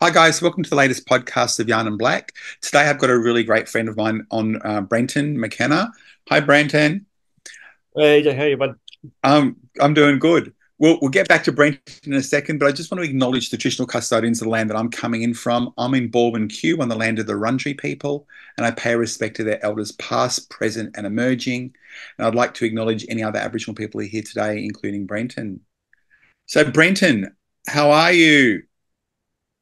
Hi, guys. Welcome to the latest podcast of Yarn and Black. Today, I've got a really great friend of mine on Brenton McKenna. Hi, Brenton. Hey, AJ, how you, bud? I'm doing good. We'll get back to Brenton in a second, but I just want to acknowledge the traditional custodians of the land that I'm coming in from. I'm in Baldwin Q on the land of the Wurundjeri people, and I pay respect to their elders past, present, and emerging. And I'd like to acknowledge any other Aboriginal people who are here today, including Brenton. So, Brenton, how are you?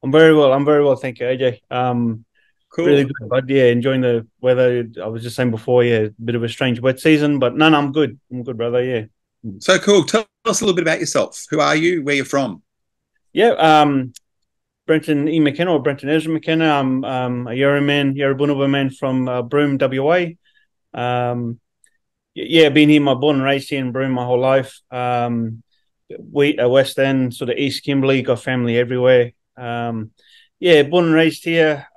I'm very well. I'm very well, thank you, AJ. Really Cool. good, bud. Yeah, enjoying the weather. I was just saying before, yeah, a bit of a strange wet season, but no, I'm good. I'm good, brother. Yeah. So cool. Tell us a little bit about yourself. Who are you? Where you're from? Yeah. Brenton E. McKenna or Brenton Ezra McKenna. I'm a Yarra man, Yarrabunaba man from Broome, WA. Yeah, been here, born and raised here in Broome my whole life. We West End, sort of East Kimberley, got family everywhere. Yeah, born and raised here.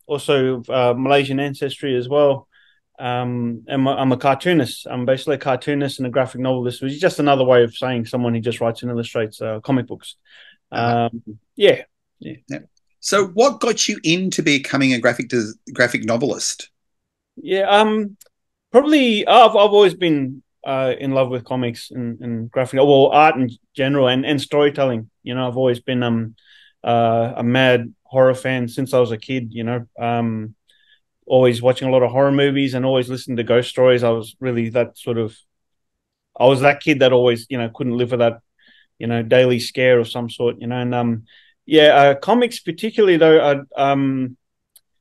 Also Malaysian ancestry as well. And I'm a cartoonist. I'm basically a cartoonist and a graphic novelist, which is just another way of saying someone who just writes and illustrates comic books. Uh-huh. Yeah, yeah, Yeah. So what got you into becoming a graphic novelist? yeah. Probably I've always been in love with comics and graphic, well, art in general and storytelling. I've always been a mad horror fan since I was a kid. Always watching a lot of horror movies and always listening to ghost stories. I was really that sort of I was that kid that always couldn't live without daily scare of some sort. And yeah, comics particularly though.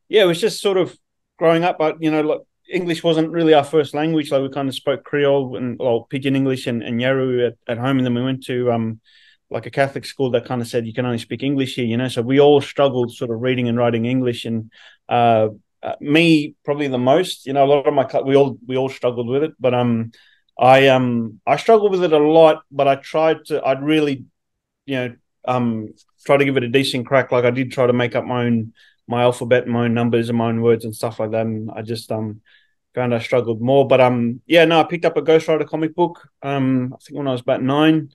Yeah, it was just sort of growing up. But like English wasn't really our first language. Like we kind of spoke Creole and Pidgin English and Yaru at home, and then we went to like a Catholic school that kind of said you can only speak English here. So we all struggled sort of reading and writing English, and me probably the most. A lot of we all struggled with it, but I struggled with it a lot. But I'd really you know try to give it a decent crack. Like I did try to make up my alphabet, my own numbers, and my own words and stuff like that. And I just found I struggled more. But yeah, no, I picked up a Ghost Rider comic book. I think when I was about 9,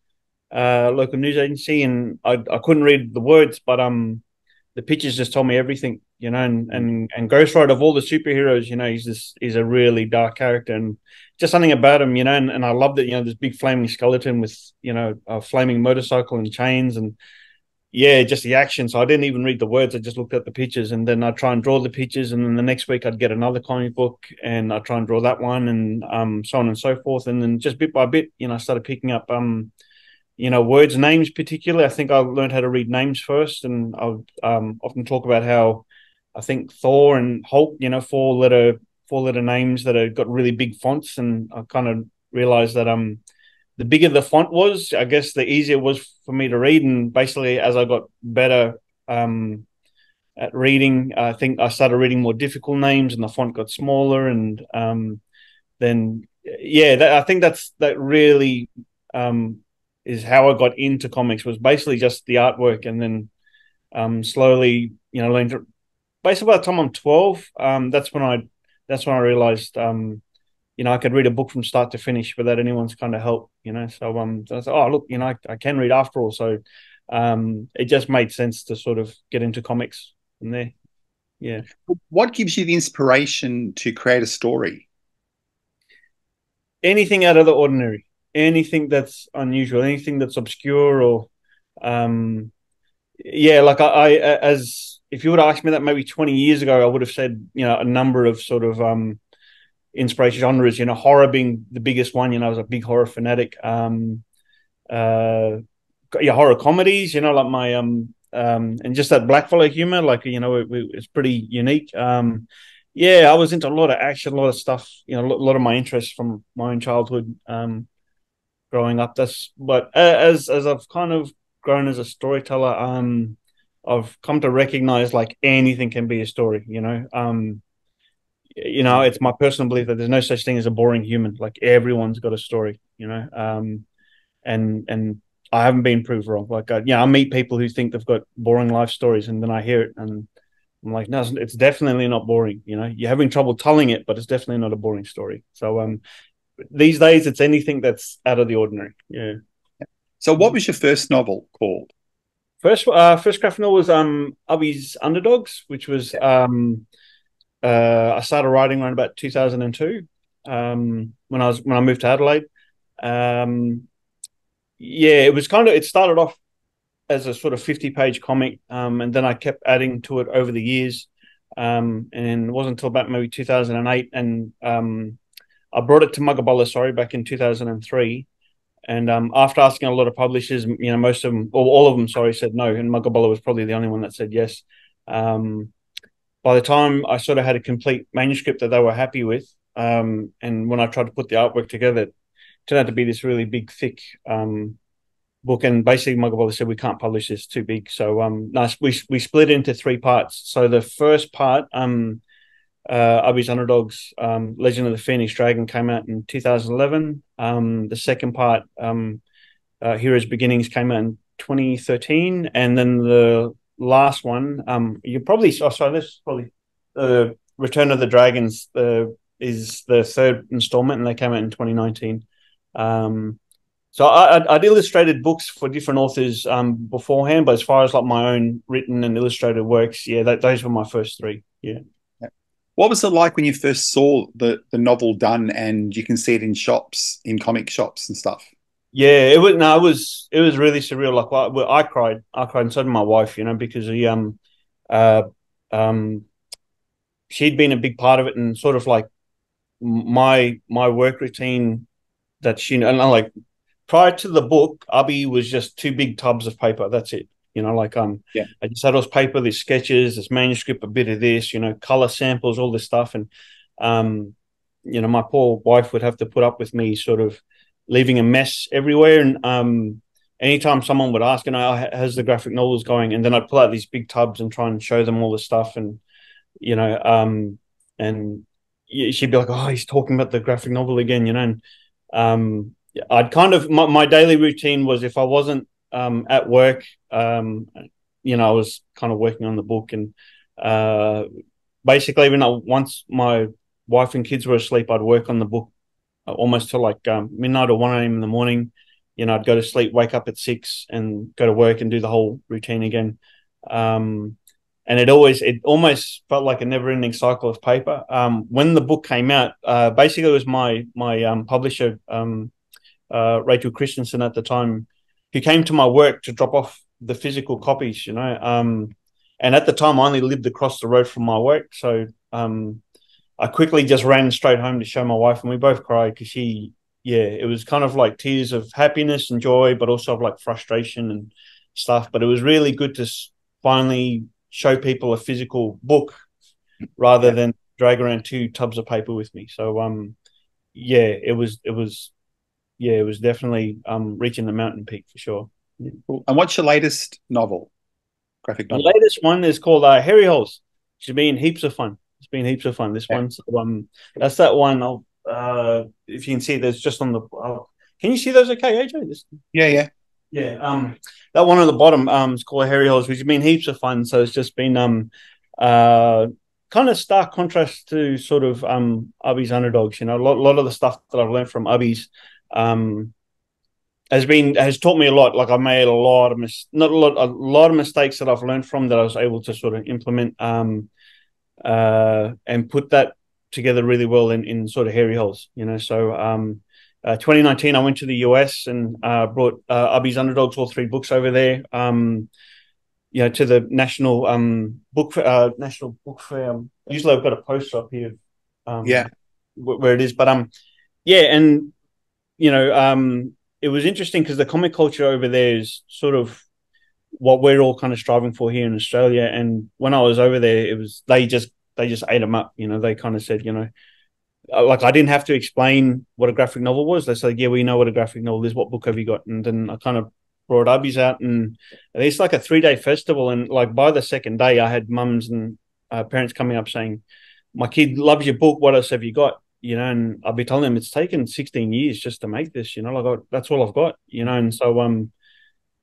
local news agency, and I couldn't read the words, but the pictures just told me everything. And Ghost Rider, of all the superheroes, he's a really dark character, and just something about him, and I loved it. This big flaming skeleton with a flaming motorcycle and chains, and yeah, just the action. So I didn't even read the words. I just looked at the pictures, and then I'd try and draw the pictures. And then the next week I'd get another comic book and I'd try and draw that one, and so on and so forth. And then just bit by bit, I started picking up words, names particularly. I think I learned how to read names first, and I would often talk about how I think Thor and Hulk, four letter names that have got really big fonts, and I kind of realized that the bigger the font was, I guess the easier it was for me to read. And basically, as I got better at reading, I think I started reading more difficult names, and the font got smaller. And then, yeah, I think that really is how I got into comics. Was basically just the artwork, and then slowly, learned. Basically, by the time I'm 12, that's when I realized I could read a book from start to finish without anyone's kind of help. So I said, oh look, I can read after all. So it just made sense to sort of get into comics from there. Yeah. What gives you the inspiration to create a story? Anything out of the ordinary, anything that's unusual, anything that's obscure or um yeah, like I as if you would ask me that maybe 20 years ago, I would have said, a number of sort of inspiration genres, horror being the biggest one. I was a big horror fanatic. Uh, yeah, horror comedies, like my and just that blackfellow humor, like it's pretty unique. Yeah, I was into a lot of action, a lot of stuff. A lot of my interests from my own childhood, growing up. But as I've kind of grown as a storyteller, I've come to recognize like anything can be a story. It's my personal belief that there's no such thing as a boring human. Like everyone's got a story. And I haven't been proved wrong. Like, I meet people who think they've got boring life stories, and then I hear it, and I'm like, no, it's definitely not boring. You're having trouble telling it, but it's definitely not a boring story. So, these days, it's anything that's out of the ordinary. Yeah. So, what was your first novel called? First graphic novel was Ubby's Underdogs, which was I started writing around about 2002, when I moved to Adelaide. Um, yeah, it started off as a sort of 50-page comic, and then I kept adding to it over the years. And it wasn't until about maybe 2008, and I brought it to Muggabolla, sorry, back in 2003. And after asking a lot of publishers, most of them, or all of them, sorry, said no. And Muggabolla was probably the only one that said yes. Um, by the time I sort of had a complete manuscript that they were happy with, and when I tried to put the artwork together, it turned out to be this really big, thick book. And basically, Muggabolla said we can't publish this; too big. So nice. We split it into three parts. So the first part, Ubby's Underdogs, Legend of the Phoenix Dragon, came out in 2011. The second part, Heroes Beginnings, came out in 2013, and then the last one, you probably sorry, this is probably the Return of the Dragons, is the third installment, and they came out in 2019. So I'd illustrated books for different authors beforehand, but as far as like my own written and illustrated works, yeah, those were my first three. Yeah. What was it like when you first saw the novel done and you can see it in shops, in comic shops and stuff? Yeah, it was no, it was really surreal. Like I cried, and so did my wife. Because uh, um, she'd been a big part of it, and sort of like my work routine that and like prior to the book, Ubby was just two big tubs of paper. That's it. Yeah. I just had all this paper, these sketches, this manuscript, a bit of this, color samples, all this stuff, and my poor wife would have to put up with me sort of leaving a mess everywhere. And anytime someone would ask, how's the graphic novels going? And then I'd pull out these big tubs and try and show them all the stuff. And, and she'd be like, oh, he's talking about the graphic novel again, And I'd kind of, my daily routine was, if I wasn't at work, I was kind of working on the book. And basically, even once my wife and kids were asleep, I'd work on the book almost till like midnight or 1 a.m. in the morning. I'd go to sleep, wake up at 6, and go to work and do the whole routine again. And it almost felt like a never-ending cycle of paper. When the book came out, basically it was my publisher, Rachel Christensen at the time, who came to my work to drop off the physical copies. And at the time, I only lived across the road from my work, so I quickly just ran straight home to show my wife, and we both cried because it was kind of like tears of happiness and joy, but also of like frustration and stuff. But it was really good to finally show people a physical book rather than drag around two tubs of paper with me. So, it was definitely reaching the mountain peak for sure. Yeah. And what's your latest novel, graphic novel? The latest one is called Harry Holes. It's been heaps of fun. It's been heaps of fun. This one, that's that one. If you can see, there's just on the. Can you see those? Okay, AJ. Yeah. That one on the bottom is called Harry Holes, which has been heaps of fun. So it's just been kind of stark contrast to sort of Ubby's Underdogs. A lot of the stuff that I've learned from Ubby's has taught me a lot. Like I made a lot of a lot of mistakes that I've learned from that I was able to sort of implement and put that together really well in sort of Harry Holes. So 2019 I went to the US and brought Ubby's Underdogs, all three books over there. To the National Book Fair. Usually I've got a poster up here. Where it is, but and it was interesting because the comic culture over there is sort of what we're all kind of striving for here in Australia. And when I was over there, it was they just ate them up. They kind of said, like I didn't have to explain what a graphic novel was. They said, yeah, we know what a graphic novel is. What book have you got? And then I kind of brought Ubby's out, and it's like a 3-day festival. And like by the second day, I had mums and parents coming up saying, my kid loves your book. What else have you got? And I'll be telling them it's taken 16 years just to make this, that's all I've got, and so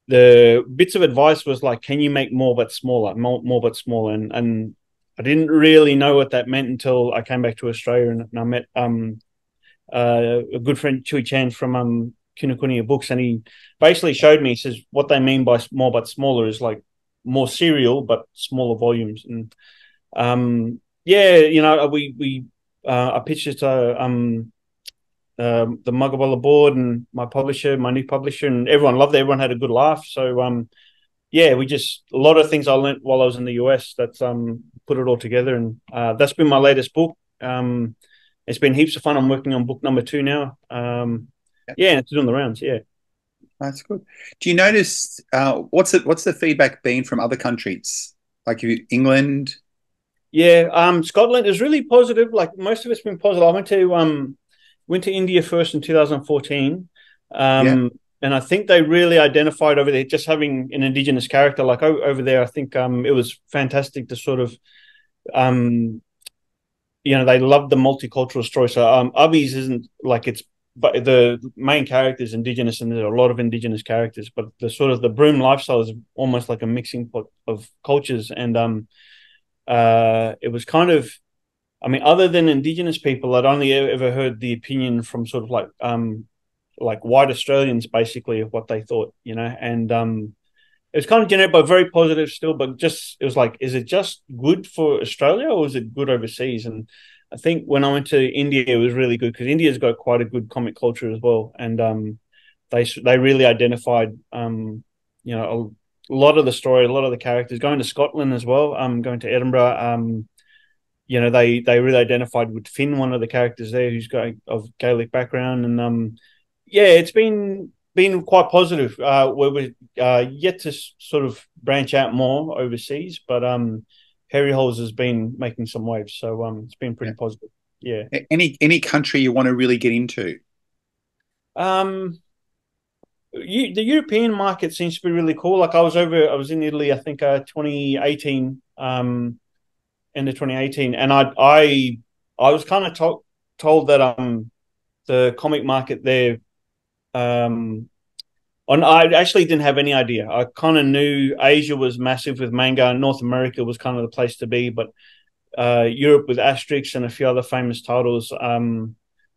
the bits of advice was like, can you make more but smaller, more but smaller? And I didn't really know what that meant until I came back to Australia and I met a good friend, Chui Chan from Kinokuniya books, and he basically showed me. He says what they mean by small but smaller is like more serial but smaller volumes. And yeah, we I pitched it to the Mugaballa board and my publisher, my new publisher, and everyone loved it. Everyone had a good laugh. So yeah, we just a lot of things I learned while I was in the US that's put it all together, and that's been my latest book. It's been heaps of fun. I'm working on book number 2 now. Yeah, and it's doing the rounds. Yeah. That's good. Do you notice what's the feedback been from other countries, like England? Yeah, Scotland is really positive. Like most of it's been positive. I went to India first in 2014, Yeah, and I think they really identified over there just having an Indigenous character. Like over there, I think it was fantastic to sort of they loved the multicultural story. So Ubbies isn't like it's, but the main character is Indigenous, and there's a lot of Indigenous characters. But the sort of the Broome lifestyle is almost like a mixing pot of cultures, and it was kind of, I mean, other than Indigenous people, I'd only ever heard the opinion from sort of like white Australians, basically, of what they thought, and it was kind of generic, but very positive still. But just it was like, is it just good for Australia or is it good overseas? And I think when I went to India, it was really good because India's got quite a good comic culture as well, and they really identified a lot of the story, a lot of the characters. Going to Scotland as well, going to Edinburgh, they really identified with Finn, one of the characters there, who's got of Gaelic background, and yeah, it's been quite positive. We're yet to sort of branch out more overseas, but Harry Holes has been making some waves, so it's been pretty positive. Yeah. Any country you want to really get into? The European market seems to be really cool. Like I was in Italy, I think 2018, end of 2018, and I was kind of told that the comic market there, and I actually didn't have any idea. I kind of knew Asia was massive with manga, and North America was kind of the place to be, but Europe with Asterix and a few other famous titles.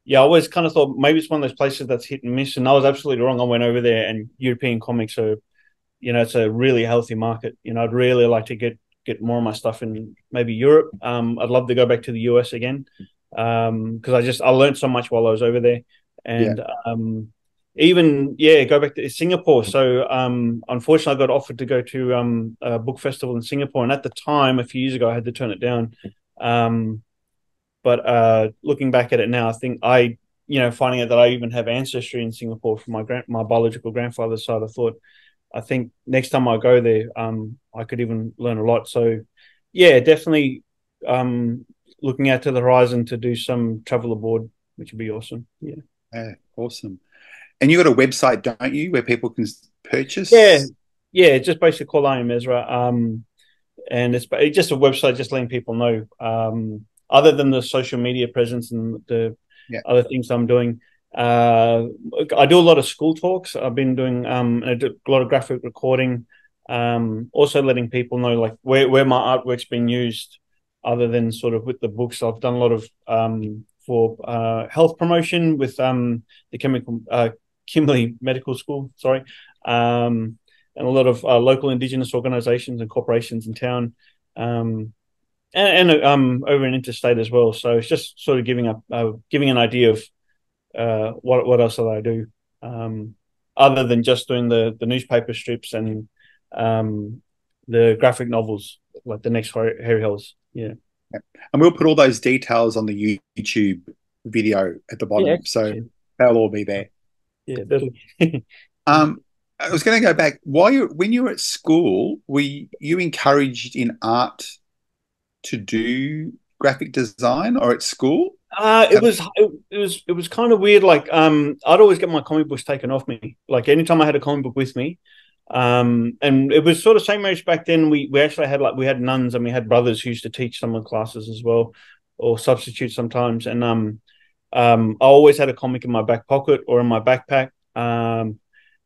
Yeah, I always kind of thought maybe it's one of those places that's hit and miss, and I was absolutely wrong. I went over there, and European comics are, it's a really healthy market. I'd really like to get more of my stuff in maybe Europe. I'd love to go back to the US again because I learned so much while I was over there, Yeah. and even go back to Singapore. So unfortunately, I got offered to go to a book festival in Singapore, and at the time, a few years ago, I had to turn it down. But looking back at it now, I think finding out that I even have ancestry in Singapore from my biological grandfather's side, I think next time I go there, I could even learn a lot. So, yeah, definitely looking out to the horizon to do some travel abroad, which would be awesome. Yeah. Awesome. And you got a website, don't you, where people can Yeah, purchase? yeah, just basically call I Am Ezra. And it's just a website, just letting people know. Other than the social media presence and the Yeah. other things I'm doing, I do a lot of school talks. I've been doing a lot of graphic recording. Also letting people know like where my artwork's been used, other than sort of with the books. I've done a lot of for health promotion with the Kimberley Medical School. Sorry. And a lot of local Indigenous organisations and corporations in town, and over in interstate as well. So it's just sort of giving an idea of what else do I do, other than just doing the newspaper strips and the graphic novels like the next Harry Hills. Yeah. And we'll put all those details on the YouTube video at the Yeah. bottom, so they'll all be there. Yeah, definitely. I was going to go back. When you were at school, were you encouraged in art to do graphic design, or at school? It was kind of weird. Like I'd always get my comic books taken off me. Like anytime I had a comic book with me, and it was sort of same age back then. We actually had we had nuns and we had brothers who used to teach some of the classes as well, or substitute sometimes. And I always had a comic in my back pocket or in my backpack.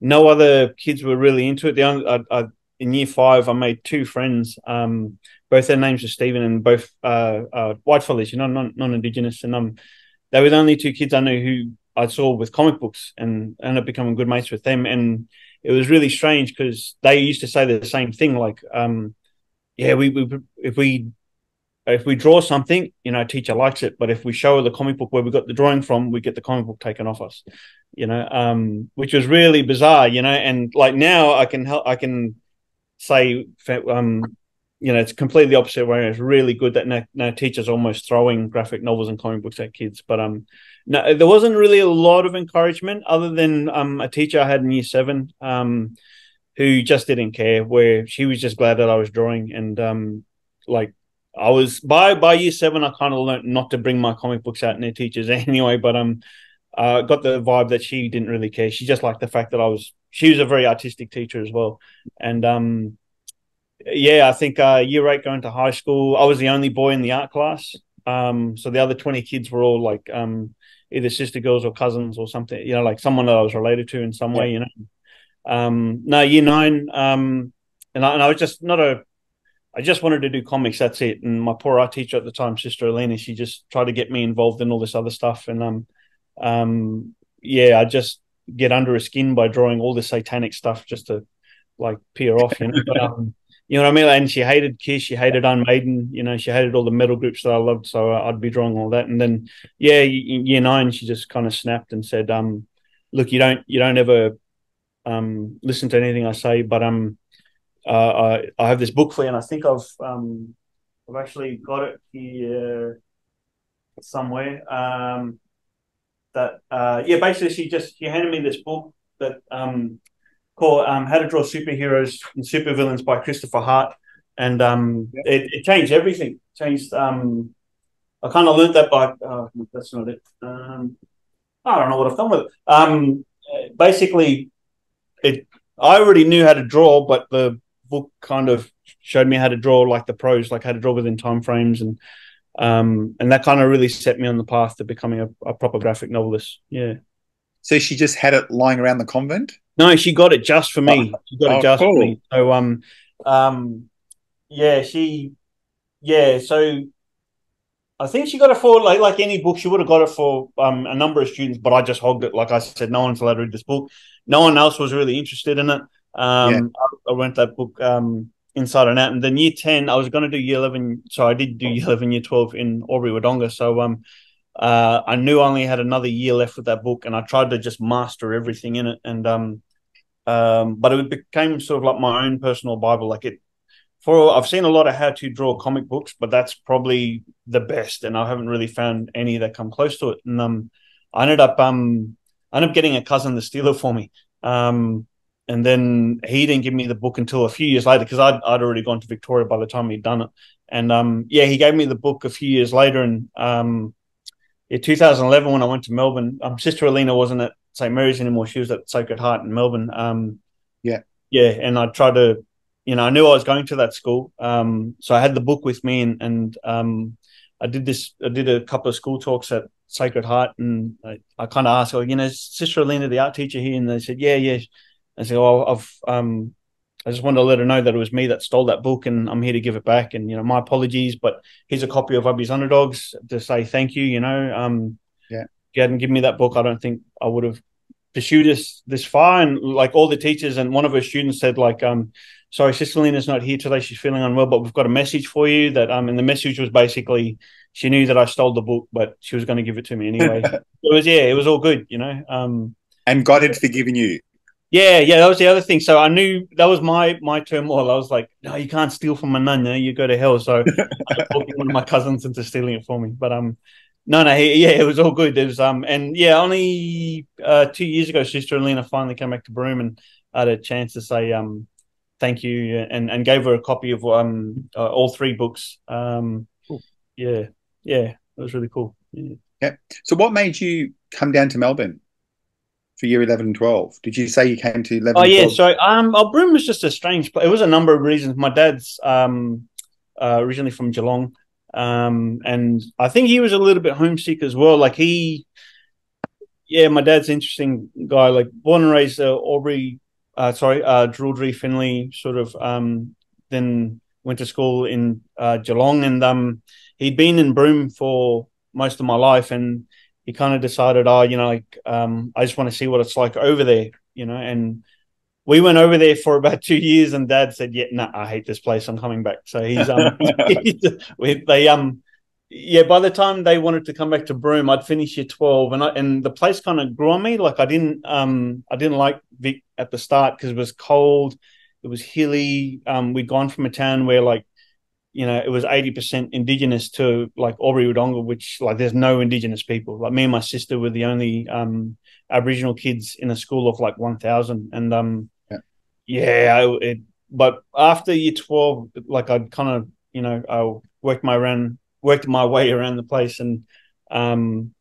No other kids were really into it. In year 5, I made 2 friends. Both their names were Stephen, and both white fellas, non-Indigenous. And they were the only 2 kids I knew who I saw with comic books and ended up becoming good mates with them. And it was really strange because they used to say the same thing, like, yeah, if we draw something, teacher likes it, but if we show the comic book where we got the drawing from, we get the comic book taken off us, which was really bizarre, and like now I can say, it's completely opposite way. It's really good that now teachers are almost throwing graphic novels and comic books at kids. But no, there wasn't really a lot of encouragement other than a teacher I had in year 7 who just didn't care, where she was just glad that I was drawing. And like I was by year 7, I kind of learned not to bring my comic books out near teachers anyway. But got the vibe that she didn't really care. She just liked the fact that she was a very artistic teacher as well. And yeah, I think year 8 going to high school, I was the only boy in the art class. So the other 20 kids were all like either sister girls or cousins or something, like someone that I was related to in some way, No, year 9, and I was just I just wanted to do comics. That's it. And my poor art teacher at the time, Sister Alina, she just tried to get me involved in all this other stuff. And yeah, I just get under her skin by drawing all this satanic stuff just to like peer off, But you know what I mean? And she hated Kiss, she hated Unmaiden, she hated all the metal groups that I loved. So I'd be drawing all that. And then, yeah, year 9, she just kind of snapped and said, "Look, you don't ever listen to anything I say, but I have this book for you, and I think I've actually got it here somewhere. That yeah, basically she handed me this book that called How to Draw Superheroes and Supervillains by Christopher Hart, and it changed everything. Changed. I kind of learned that by that's not it. I don't know what I've done with it. Basically, I already knew how to draw, but the book kind of showed me how to draw like the pros, like how to draw within time frames, and that kind of really set me on the path to becoming a proper graphic novelist. Yeah. So she just had it lying around the convent? No, she got it just for me. She got it just cool. for me. So yeah. So I think she got it for like any book. She would have got it for a number of students, but I just hogged it. Like I said, no one's allowed to read this book. No one else was really interested in it. I went that book inside and out. And then year 10, I was going to do year 11. So I did do year 11, year 12 in Albury Wodonga. So I knew I only had another year left with that book, and I tried to just master everything in it. And but it became sort of like my own personal Bible. Like I've seen a lot of how to draw comic books, but that's probably the best, and I haven't really found any that come close to it. And I ended up getting a cousin to steal it for me. And then he didn't give me the book until a few years later, because I'd already gone to Victoria by the time he'd done it. And yeah, he gave me the book a few years later. And in 2011, when I went to Melbourne, Sister Alina wasn't at St. Mary's anymore. She was at Sacred Heart in Melbourne. Yeah, and I tried to, I knew I was going to that school. So I had the book with me, and I did a couple of school talks at Sacred Heart, and I kind of asked, Sister Alina, the art teacher here? And they said, yeah. I said, well, I just wanted to let her know that it was me that stole that book, and I'm here to give it back. And, my apologies, but here's a copy of Ubby's Underdogs to say thank you. If you hadn't given me that book, I don't think I would have pursued this far. And like all the teachers, and one of her students said, like, sorry, Sister Lena's not here today. She's feeling unwell, but we've got a message for you. That and the message was basically, she knew that I stole the book, but she was going to give it to me anyway. It was all good, And God had forgiven you. Yeah, that was the other thing. So I knew that was my turmoil. I was like, no, you can't steal from a nun, you go to hell. So I was talking one of my cousins into stealing it for me. But no, it was all good. It was and yeah, only 2 years ago, Sister Alina finally came back to Broome, and I had a chance to say thank you, and gave her a copy of all 3 books. Yeah, it was really cool. Yeah. So what made you come down to Melbourne for year 11 and 12? Did you say you came to 11 Oh, and 12? yeah. So Broome was just a strange place. It was a number of reasons. My dad's originally from Geelong, and I think he was a little bit homesick as well. Like my dad's an interesting guy. Like born and raised Druidry, Finley, sort of. Then went to school in Geelong, and he'd been in Broome for most of my life, and he kind of decided, oh, I just want to see what it's like over there, and we went over there for about 2 years, and Dad said, "Yeah, no, I hate this place. I'm coming back." So yeah. By the time they wanted to come back to Broome, I'd finished year 12, and the place kind of grew on me. Like I didn't like Vic at the start because it was cold, it was hilly. We'd gone from a town where it was 80% indigenous to like Albury Wodonga, which like there's no indigenous people. Like me and my sister were the only Aboriginal kids in a school of like 1,000, and Yeah. but after year 12, like I'd kind of, I worked my way around the place, and and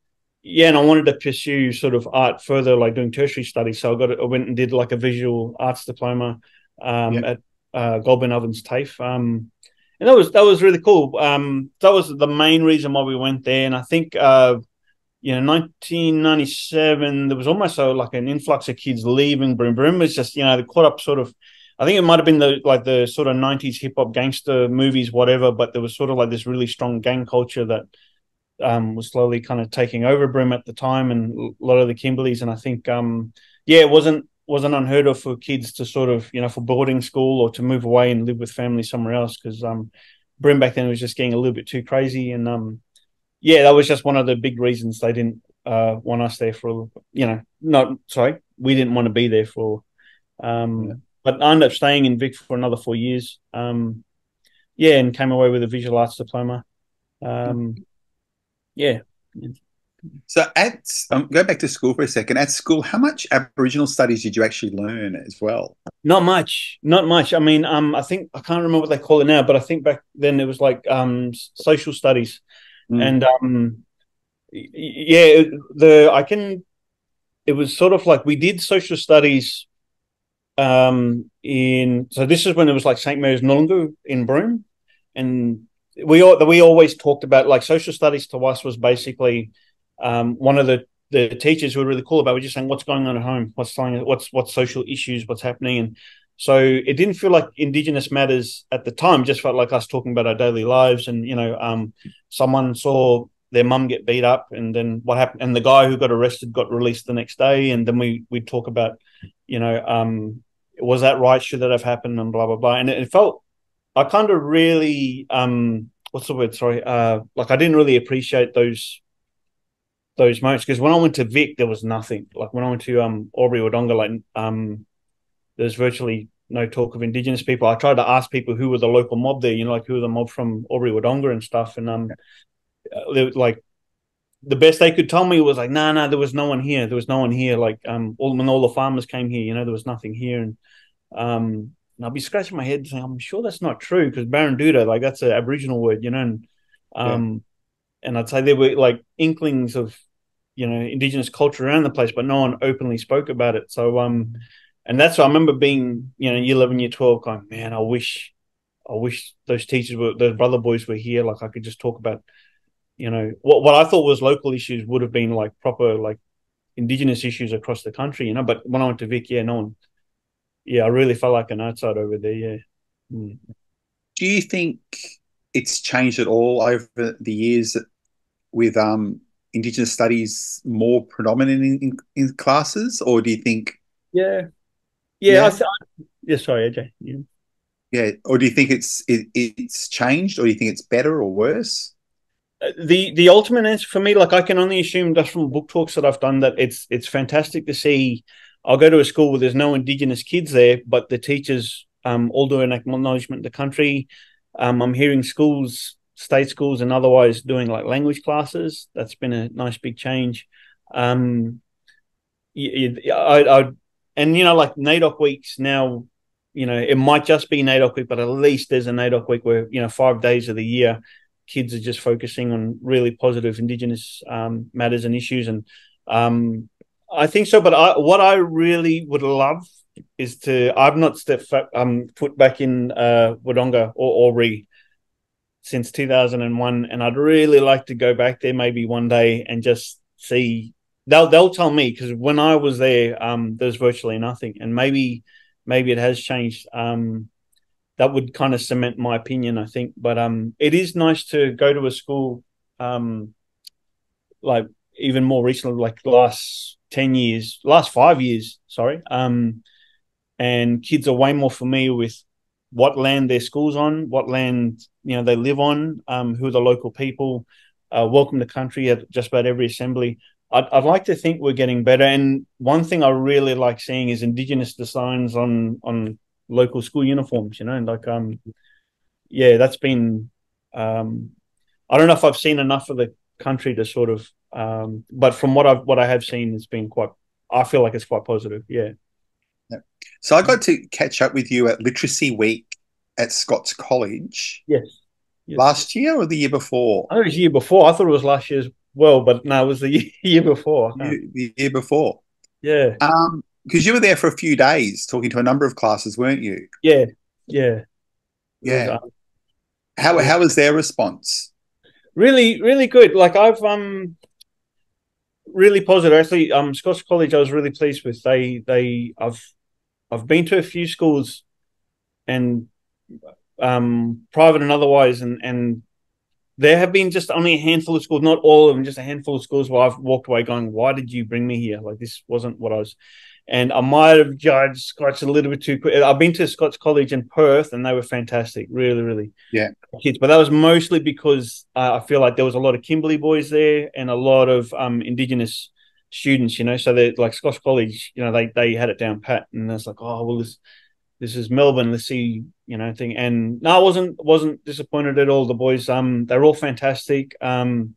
I wanted to pursue sort of art further, like doing tertiary studies. So I went and did like a visual arts diploma Yeah. at Goulburn Ovens TAFE. And that was really cool. That was the main reason why we went there, and I think 1997, there was almost like an influx of kids leaving Broome. Broome was just, they caught up sort of, I think it might have been the sort of 90s hip hop gangster movies, whatever, but there was sort of like this really strong gang culture that was slowly kind of taking over Broome at the time, and a lot of the Kimberleys. And I think, it wasn't unheard of for kids to sort of, for boarding school or to move away and live with family somewhere else, because Broome back then was just getting a little bit too crazy. And that was just one of the big reasons they didn't want us there for, not sorry, we didn't want to be there for. Yeah. But I ended up staying in Vic for another 4 years. And came away with a visual arts diploma. Yeah. So go back to school for a second. At school, how much Aboriginal studies did you actually learn as well? Not much, not much. I mean, I think I can't remember what they call it now, but I think back then it was like social studies, Mm. and yeah, It was sort of like we did social studies in. So this is when it was like St Mary's Noongar in Broome, and we always talked about like social studies to us was basically one of the teachers who were really cool about. We're just saying what's going on at home, what's social issues, what's happening, and so it didn't feel like Indigenous matters at the time. Just felt like us talking about our daily lives, and someone saw their mum get beat up, and then what happened, and the guy who got arrested got released the next day, and then we talk about, was that right? Should that have happened? And blah blah blah. And it felt, I kind of really what's the word? Sorry, like I didn't really appreciate those moments, because when I went to Vic, there was nothing. Like when I went to Albury Wodonga, like there's virtually no talk of Indigenous people. I tried to ask people who were the local mob there, like who were the mob from Albury Wodonga and stuff, and like the best they could tell me was like, no, there was no one here. There was no one here. Like when all the farmers came here, there was nothing here, and I'll be scratching my head saying, I'm sure that's not true, because Baranduda, like that's an Aboriginal word, and Yeah. and I'd say there were like inklings of Indigenous culture around the place, but no one openly spoke about it. So and that's why I remember being year 11, year 12, going, man, I wish those teachers those brother boys were here. Like I could just talk about what I thought was local issues would have been like proper like Indigenous issues across the country. But when I went to Vic, no one. Yeah, I really felt like an outside over there. Yeah. Mm. Do you think it's changed at all over the years with Indigenous studies more predominant in classes, or do you think, Yeah. Yeah. yeah, Yeah. Sorry, AJ. Yeah. yeah, or do you think it's changed, or do you think it's better or worse? The ultimate answer for me, like I can only assume just from book talks that I've done, that it's fantastic to see. I'll go to a school where there's no Indigenous kids there, but the teachers all do an acknowledgement of the country. I'm hearing state schools and otherwise doing like language classes. That's been a nice big change. Um, and like NAIDOC weeks now, it might just be NAIDOC week, but at least there's a NAIDOC week where 5 days of the year kids are just focusing on really positive Indigenous matters and issues. And I think so. But what I really would love is I've not stepped foot back in Wodonga or Albury since 2001, and I'd really like to go back there maybe one day and just see. They'll tell me, because when I was there, there's virtually nothing, and maybe it has changed. That would kind of cement my opinion, I think. But it is nice to go to a school like even more recently, like last 10 years, last 5 years, sorry. And kids are way more familiar with what land their school's on, what land they live on, who are the local people. Welcome to country at just about every assembly. I'd like to think we're getting better. And one thing I really like seeing is Indigenous designs on local school uniforms. Yeah, that's been. I don't know if I've seen enough of the country to sort of, but from what I have seen, it's been quite. I feel like it's quite positive. Yeah. Yeah. So I got to catch up with you at Literacy Week at Scots College Yes. Yes. last year or the year before? I think it was the year before. I thought it was last year as well, but no, it was the year before. The year before. Yeah. Because you were there for a few days talking to a number of classes, weren't you? Yeah. Yeah. It was, Yeah. How yeah. how was their response? Really, really good. Like I've really positive. Actually, Scots College I was really pleased with. I've been to a few schools and private and otherwise, and there have been just only a handful of schools, not all of them, just a handful of schools where I've walked away going, why did you bring me here? Like this wasn't what I was. And I might have judged Scots a little bit too quick. I've been to Scots College in Perth and they were fantastic, really, really. Yeah. Kids, but that was mostly because I feel like there was a lot of Kimberley boys there and a lot of Indigenous students, so they like Scots College, they had it down pat, and it's like, oh well, this is Melbourne, let's see, thing. And no, I wasn't disappointed at all. The boys, they're all fantastic. They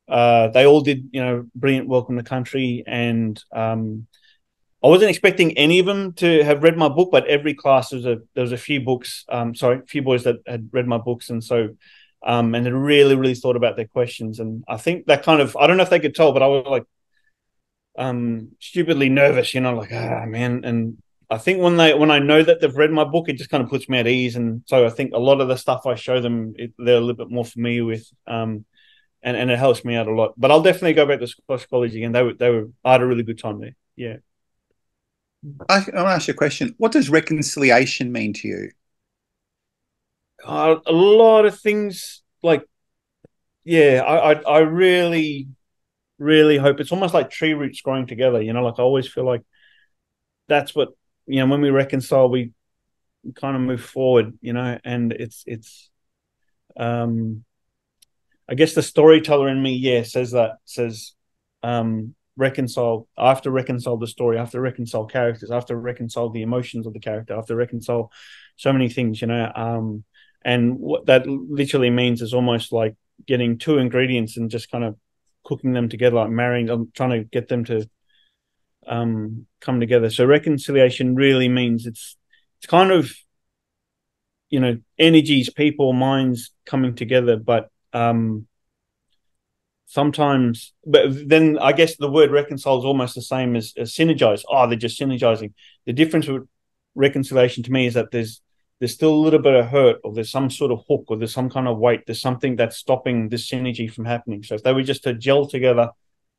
all did, brilliant welcome to country, and I wasn't expecting any of them to have read my book, but every class there was a few books, a few boys that had read my books, and so and had really, really thought about their questions. And I think that kind of, I don't know if they could tell, but I was like stupidly nervous, like, man. And I think when I know that they've read my book, it just kind of puts me at ease. And so I think a lot of the stuff I show them, they're a little bit more familiar with, and it helps me out a lot. But I'll definitely go back to Scottish College again. I had a really good time there. Yeah. I want to ask you a question. What does reconciliation mean to you? A lot of things, like, yeah, I really, really hope it's almost like tree roots growing together. Like I always feel like that's what, when we reconcile, we kind of move forward. And it's I guess the storyteller in me, says reconcile. I have to reconcile the story. I have to reconcile characters. I have to reconcile the emotions of the character. I have to reconcile so many things, and what that literally means is almost like getting two ingredients and just kind of cooking them together, like marrying them, trying to get them to come together. So reconciliation really means it's kind of, energies, people, minds coming together, but sometimes, but then I guess the word reconcile is almost the same as synergize. Oh, they're just synergizing. The difference with reconciliation to me is that there's still a little bit of hurt, or there's some sort of hook, or there's some kind of weight. There's something that's stopping this synergy from happening. So if they were just to gel together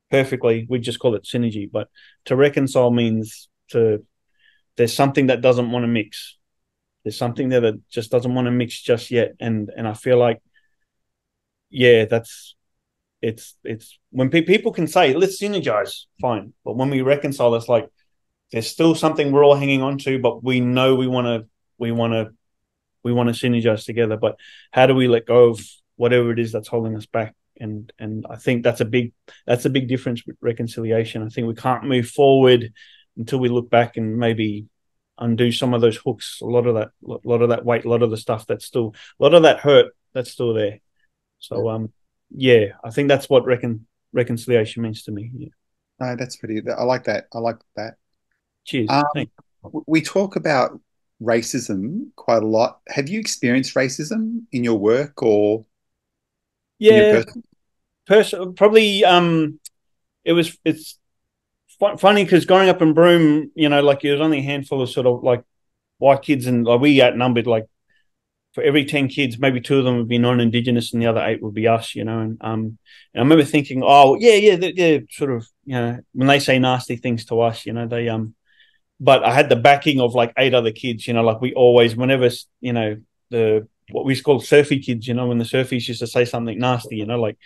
perfectly, we'd just call it synergy. But to reconcile means there's something that doesn't want to mix. There's something there that just doesn't want to mix just yet. And I feel like, yeah, it's when people can say, let's synergize, fine. But when we reconcile, it's like there's still something we're all hanging on to, but we know we want to synergize together. But how do we let go of whatever it is that's holding us back? And I think that's a big difference with reconciliation. I think we can't move forward until we look back and maybe undo some of those hooks, a lot of that weight, a lot of the stuff that's still, a lot of that hurt that's still there. So yeah, I think that's what reconciliation means to me. Yeah. No, that's pretty. I like that. I like that. Cheers. Thanks. We talk about racism quite a lot. Have you experienced racism in your work or in your person? Probably. It's funny because growing up in Broome, like it was only a handful of sort of like white kids, and like we outnumbered, like for every 10 kids, maybe 2 of them would be non-Indigenous and the other 8 would be us, and I remember thinking, oh, yeah, sort of, when they say nasty things to us, they, but I had the backing of like 8 other kids, like we always, whenever, what we call surfy kids, when the surfies used to say something nasty, like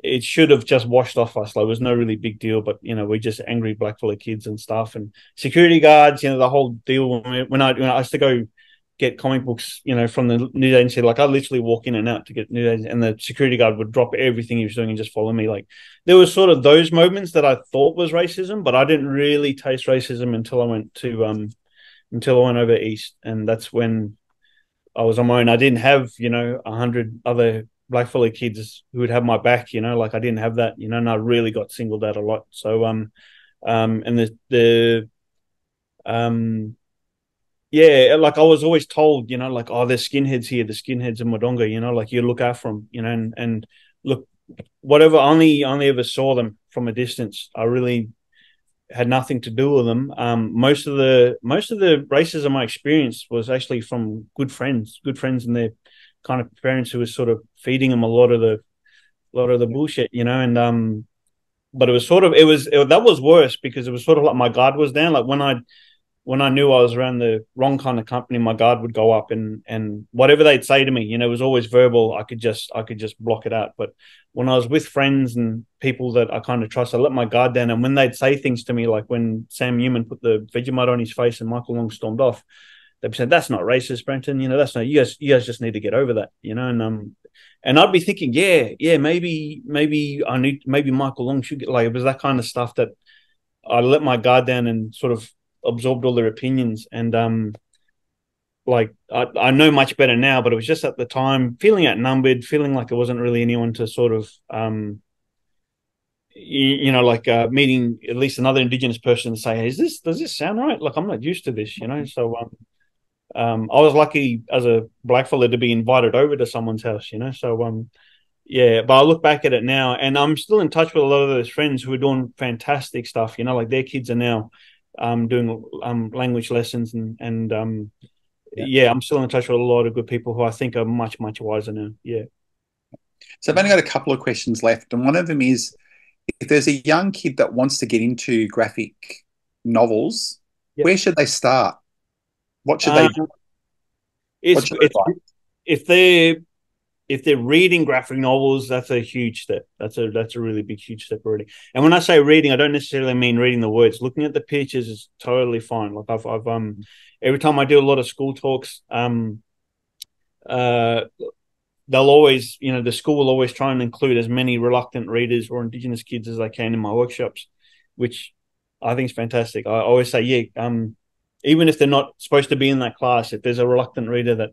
it should have just washed off us. Like, it was no really big deal, but we're just angry blackfellow kids and stuff, and security guards. The whole deal. When I used to go get comic books, from the news agency, like, I literally walk in and out to get news agency, and the security guard would drop everything he was doing and just follow me. Like, there was sort of those moments that I thought was racism, but I didn't really taste racism until I went over east, and that's when I was on my own. I didn't have 100 other blackfellow kids who would have my back. Like, I didn't have that. And I really got singled out a lot. So and the yeah, like, I was always told, like, oh, there's skinheads here, the skinheads in Wodonga, like, you look out for them, and look, whatever, I only ever saw them from a distance. I really had nothing to do with them. Most of the racism I experienced was actually from good friends, and their kind of parents who was sort of feeding them a lot of the bullshit, and but it was sort of that was worse because it was sort of like my guard was down. Like, when I knew I was around the wrong kind of company, my guard would go up, and whatever they'd say to me, it was always verbal. I could just block it out. But when I was with friends and people that I kind of trust, I let my guard down. And when they'd say things to me, like when Sam Newman put the Vegemite on his face and Michael Long stormed off, they'd be saying, "That's not racist, Brenton. That's not, you guys just need to get over that." And I'd be thinking, yeah, maybe Michael Long should get, like, it was that kind of stuff that I let my guard down and sort of absorbed all their opinions. And like, I know much better now, but it was just at the time feeling outnumbered, feeling like there wasn't really anyone to sort of like, meeting at least another Indigenous person to say, hey, does this sound right? Like, I'm not used to this. So I was lucky as a blackfellow to be invited over to someone's house. So yeah, but I look back at it now, and I'm still in touch with a lot of those friends who are doing fantastic stuff. Like, their kids are now doing language lessons, and Yeah. yeah, I'm still in touch with a lot of good people who I think are much, much wiser now. Yeah. So I've only got a couple of questions left, and one of them is, if there's a young kid that wants to get into graphic novels, Yep. where should they start? What should they Um, do? What it's should they it's write? if they're reading graphic novels, that's a huge step. That's a really big, huge step already. And when I say reading, I don't necessarily mean reading the words. Looking at the pictures is totally fine. Like, I've every time I do a lot of school talks, uh they'll always, the school will always try and include as many reluctant readers or Indigenous kids as they can in my workshops, which I think is fantastic. I always say, yeah, even if they're not supposed to be in that class, if there's a reluctant reader that,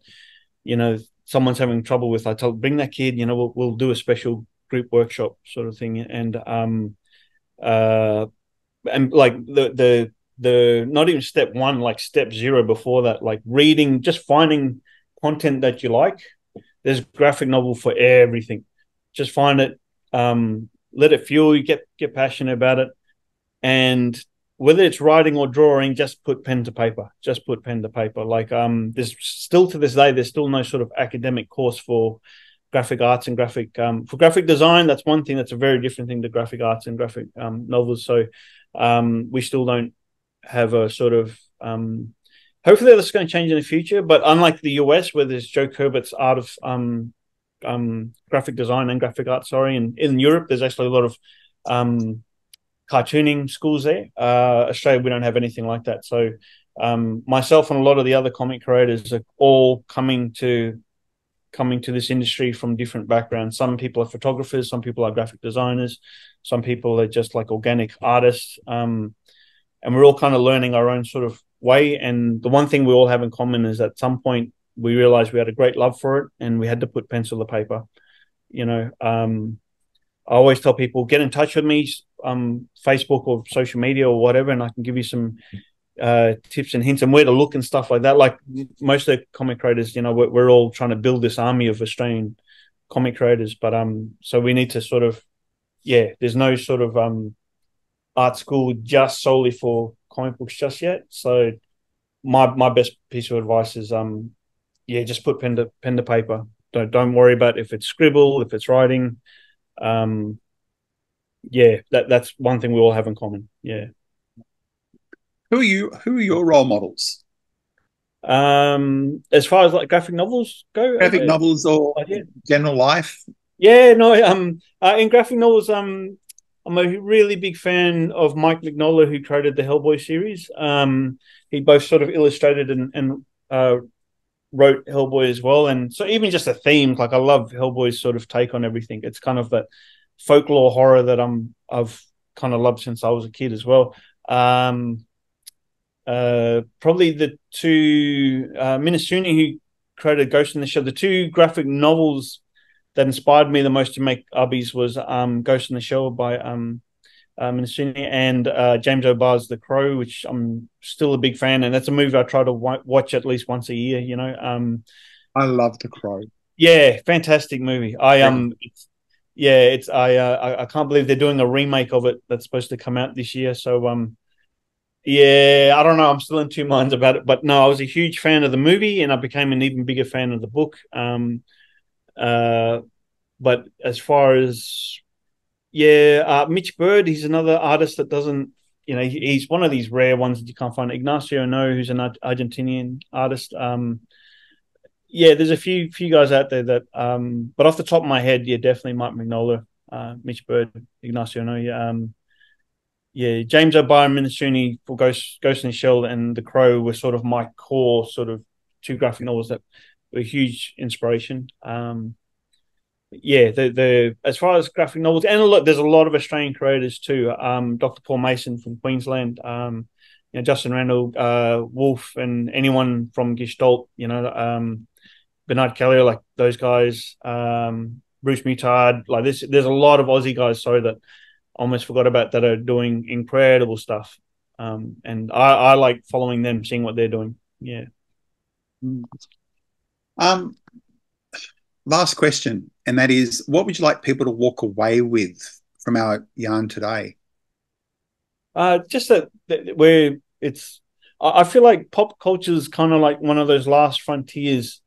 someone's having trouble with, I tell, bring that kid, we'll do a special group workshop sort of thing. Uh, and like, the not even step one, like step zero before that, like reading, just finding content that you like. There's graphic novel for everything. Just find it, let it fuel you, get passionate about it, and whether it's writing or drawing, just put pen to paper. Just put pen to paper. Like, there's still, to this day, there's still no sort of academic course for graphic arts and for graphic design. That's one thing. That's a very different thing to graphic arts and graphic novels. So we still don't have a sort of hopefully that's going to change in the future. But unlike the US, where there's Joe Kerbert's art of graphic design and graphic art, sorry, and in Europe, there's actually a lot of cartooning schools there. Australia, we don't have anything like that. So myself and a lot of the other comic creators are all coming to this industry from different backgrounds. Some people are photographers, some people are graphic designers, some people are just like organic artists. And we're all kind of learning our own sort of way. And the one thing we all have in common is at some point we realized we had a great love for it and we had to put pencil to paper. I always tell people, get in touch with me, Facebook or social media or whatever, and I can give you some tips and hints and where to look and stuff like that. Like, most of the comic creators, we're all trying to build this army of Australian comic creators, but so we need to sort of, there's no sort of art school just solely for comic books just yet. So my best piece of advice is just put pen to paper. Don't worry about if it's scribble, if it's writing. That's one thing we all have in common. Yeah. Who are you? Who are your role models? As far as like graphic novels go, Graphic novels or idea. general life? Yeah, no, in graphic novels, I'm a really big fan of Mike Mignola, who created the Hellboy series. He both sort of illustrated and wrote Hellboy as well, and so even just the themes, like I love Hellboy's sort of take on everything. It's kind of that folklore horror that I've kind of loved since I was a kid as well. Um, Probably the two Minasuni, who created Ghost in the Shell, the two graphic novels that inspired me the most to make Ubbies was Ghost in the Shell by Minasuni and James O'Barr's The Crow, which I'm still a big fan, and that's a movie I try to watch at least once a year. I love The Crow. Yeah, fantastic movie. Yeah, it's I can't believe they're doing a remake of it that's supposed to come out this year. So yeah, I don't know. I'm still in two minds about it, but no, I was a huge fan of the movie, and I became an even bigger fan of the book. Uh, but as far as Mitch Bird, he's another artist that doesn't, he's one of these rare ones that you can't find. Ignacio No, who's an Argentinian artist. Yeah, there's a few guys out there that, but off the top of my head, yeah, definitely Mike Mignola, Mitch Bird, Ignacio No, yeah. Yeah, James O'Brien, Minasuni for Ghost in the Shell and The Crow were sort of my core sort of two graphic novels that were a huge inspiration. Yeah, the as far as graphic novels, and look, there's a lot of Australian creators too. Dr. Paul Mason from Queensland, Justin Randall, Wolf, and anyone from Gestalt, Bernard Kelly, like those guys, Bruce Mutard, like this. There's a lot of Aussie guys, sorry, that I almost forgot about, that are doing incredible stuff. And I like following them, seeing what they're doing. Yeah. Um, Last question, and that is, what would you like people to walk away with from our yarn today? Just that where it's, I feel like pop culture is kind of like one of those last frontiers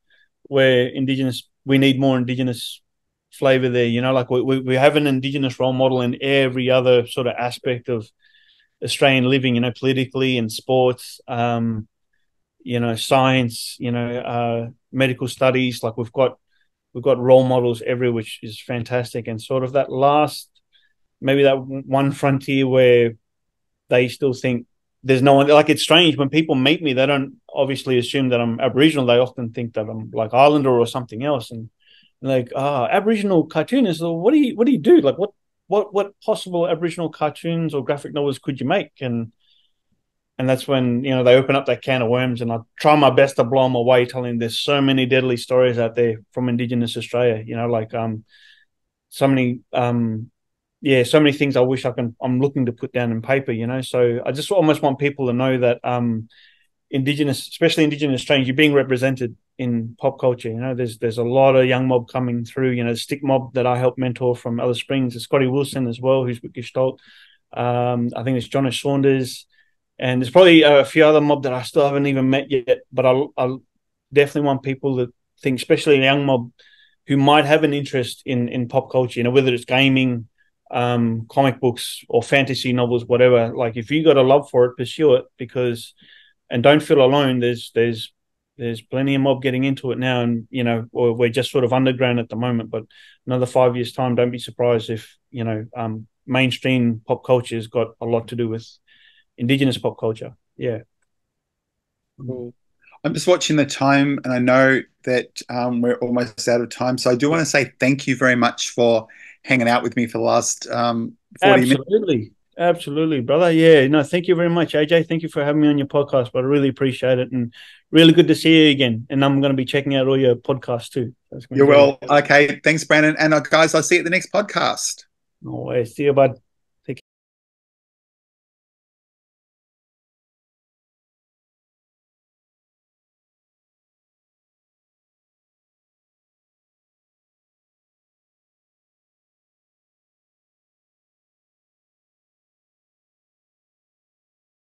where we need more Indigenous flavor there. Like we have an Indigenous role model in every other sort of aspect of Australian living, politically and sports, science, medical studies. Like we've got role models everywhere, which is fantastic. And sort of that last, maybe that one frontier where they still think there's no one. Like, it's strange when people meet me, they don't obviously assume that I'm Aboriginal. They often think that I'm like Islander or something else. And like, Aboriginal cartoonists, what do you do? Like, what possible Aboriginal cartoons or graphic novels could you make? And that's when they open up that can of worms, and I try my best to blow them away, telling there's so many deadly stories out there from Indigenous Australia. Like so many so many things I wish I'm looking to put down in paper. So I just almost want people to know that Indigenous, especially Indigenous Australians, you're being represented in pop culture. There's a lot of young mob coming through. The stick mob that I helped mentor from Alice Springs, there's Scotty Wilson as well, who's with Gestalt. I think it's Jonas Saunders, and there's probably a few other mob that I still haven't even met yet. But I'll definitely want people to think, especially a young mob who might have an interest in pop culture. Whether it's gaming, comic books, or fantasy novels, whatever. Like, if you got a love for it, pursue it, and don't feel alone. There's plenty of mob getting into it now, and we're just sort of underground at the moment. But another 5 years time, don't be surprised if mainstream pop culture has got a lot to do with Indigenous pop culture. Yeah. Cool. I'm just watching the time, and I know that we're almost out of time. So I do want to say thank you very much for hanging out with me for the last 40 minutes. Absolutely, brother. Yeah, no, thank you very much, AJ. Thank you for having me on your podcast, but I really appreciate it, and really good to see you again. And I'm going to be checking out all your podcasts too. You're well. Okay. Thanks, Brandon. And guys, I'll see you at the next podcast. No way. See you, bud.